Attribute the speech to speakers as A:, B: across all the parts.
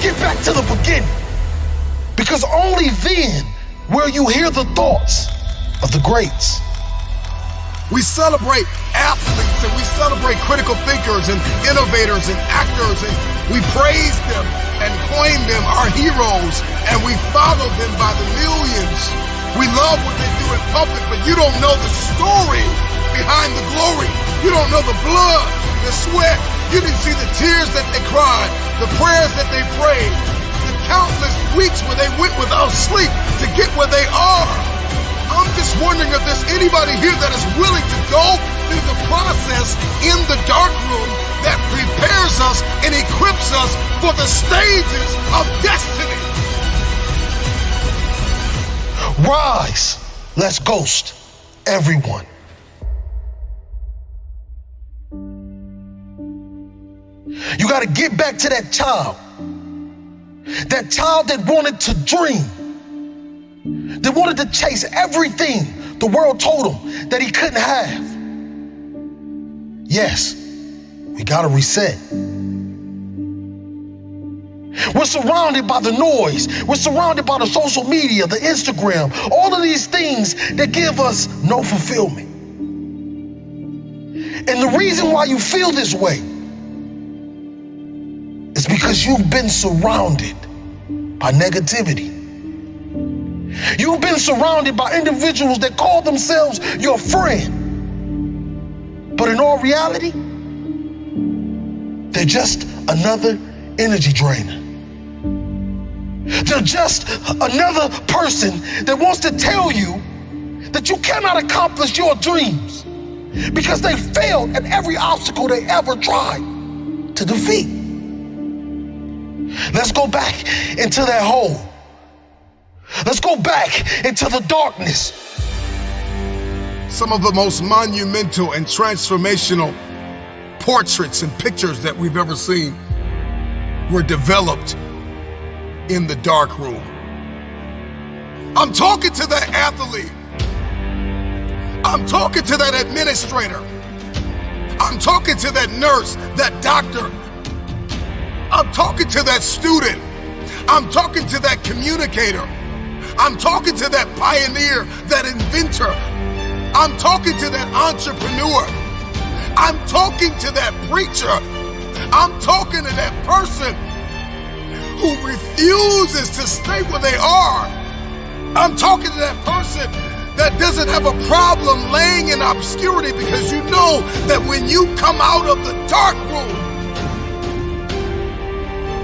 A: get back to the beginning, because only then will you hear the thoughts of the greats.
B: We celebrate athletes and we celebrate critical thinkers and innovators and actors, and we praise them and claim them our heroes, and we follow them by the millions. We love what they do in public, but you don't know the story behind the glory. You don't know the blood, the sweat. You didn't see the tears that they cried, the prayers that they prayed, the countless weeks where they went without sleep to get where they are. I'm just wondering if there's anybody here that is willing to go through the process in the dark room that prepares us and equips us for the stages of destiny.
A: Rise, let's ghost everyone. You got to get back to that child that wanted to dream, that wanted to chase everything the world told him that he couldn't have. Yes, we got to reset. We're surrounded by the noise. We're surrounded by the social media, the Instagram, all of these things that give us no fulfillment. And the reason why you feel this way is because you've been surrounded by negativity. You've been surrounded by individuals that call themselves your friend. But in all reality, they're just another energy drainer. They're just another person that wants to tell you that you cannot accomplish your dreams because they failed at every obstacle they ever tried to defeat. Let's go back into that hole. Let's go back into the darkness.
B: Some of the most monumental and transformational portraits and pictures that we've ever seen were developed in the dark room. I'm talking to that athlete. I'm talking to that administrator. I'm talking to that nurse, that doctor. I'm talking to that student. I'm talking to that communicator. I'm talking to that pioneer, that inventor. I'm talking to that entrepreneur. I'm talking to that preacher. I'm talking to that person who refuses to stay where they are. I'm talking to that person that doesn't have a problem laying in obscurity, because you know that when you come out of the dark room,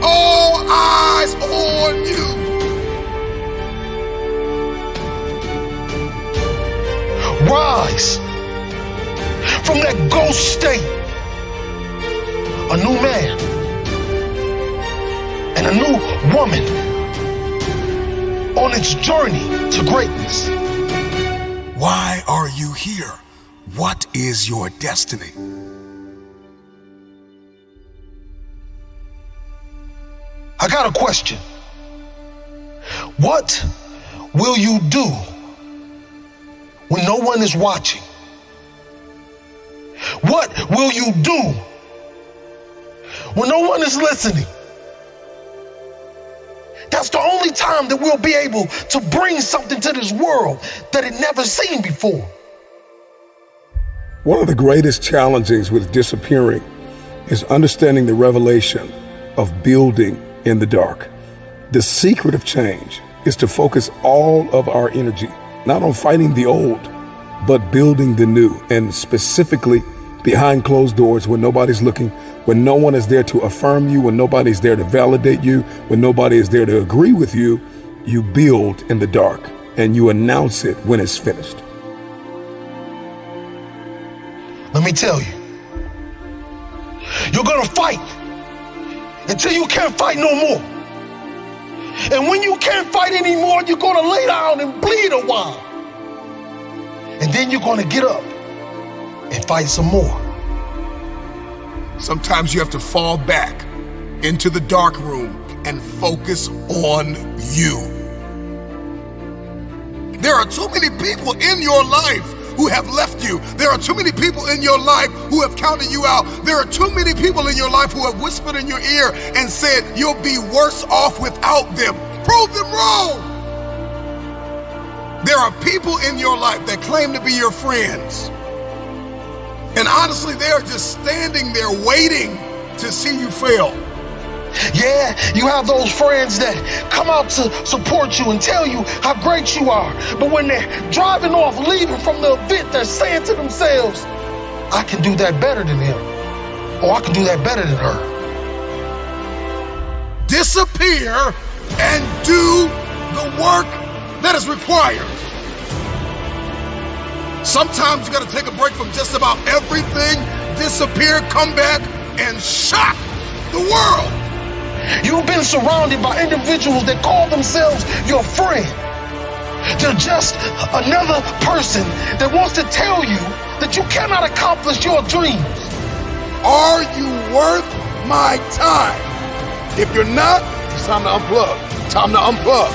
B: all eyes on you.
A: Rise from that ghost state, a new man and a new woman on its journey to greatness.
B: Why are you here? What is your destiny?
A: I got a question. What will you do when no one is watching? What will you do when no one is listening? That's the only time that we'll be able to bring something to this world that it never seen before.
C: One of the greatest challenges with disappearing is understanding the revelation of building in the dark. The secret of change is to focus all of our energy not on fighting the old, but building the new, and specifically behind closed doors when nobody's looking, when no one is there to affirm you, when nobody's there to validate you, when nobody is there to agree with you. You build in the dark and you announce it when it's finished.
A: Let me tell you, you're gonna fight until you can't fight no more. And when you can't fight anymore, you're gonna lay down and bleed a while. And then you're gonna get up and fight some more.
B: Sometimes you have to fall back into the dark room and focus on you. There are too many people in your life who have left you. There are too many people in your life who have counted you out. There are too many people in your life who have whispered in your ear and said you'll be worse off without them. Prove them wrong. There are people in your life that claim to be your friends. And honestly, they are just standing there waiting to see you fail.
A: Yeah, you have those friends that come out to support you and tell you how great you are. But when they're driving off, leaving from the event, they're saying to themselves, I can do that better than him. Or I can do that better than her.
B: Disappear and do the work that is required. Sometimes you got to take a break from just about everything, disappear, come back, and shock the world.
A: You've been surrounded by individuals that call themselves your friend. They're just another person that wants to tell you that you cannot accomplish your dreams.
B: Are you worth my time? If you're not, it's time to unplug. Time to unplug.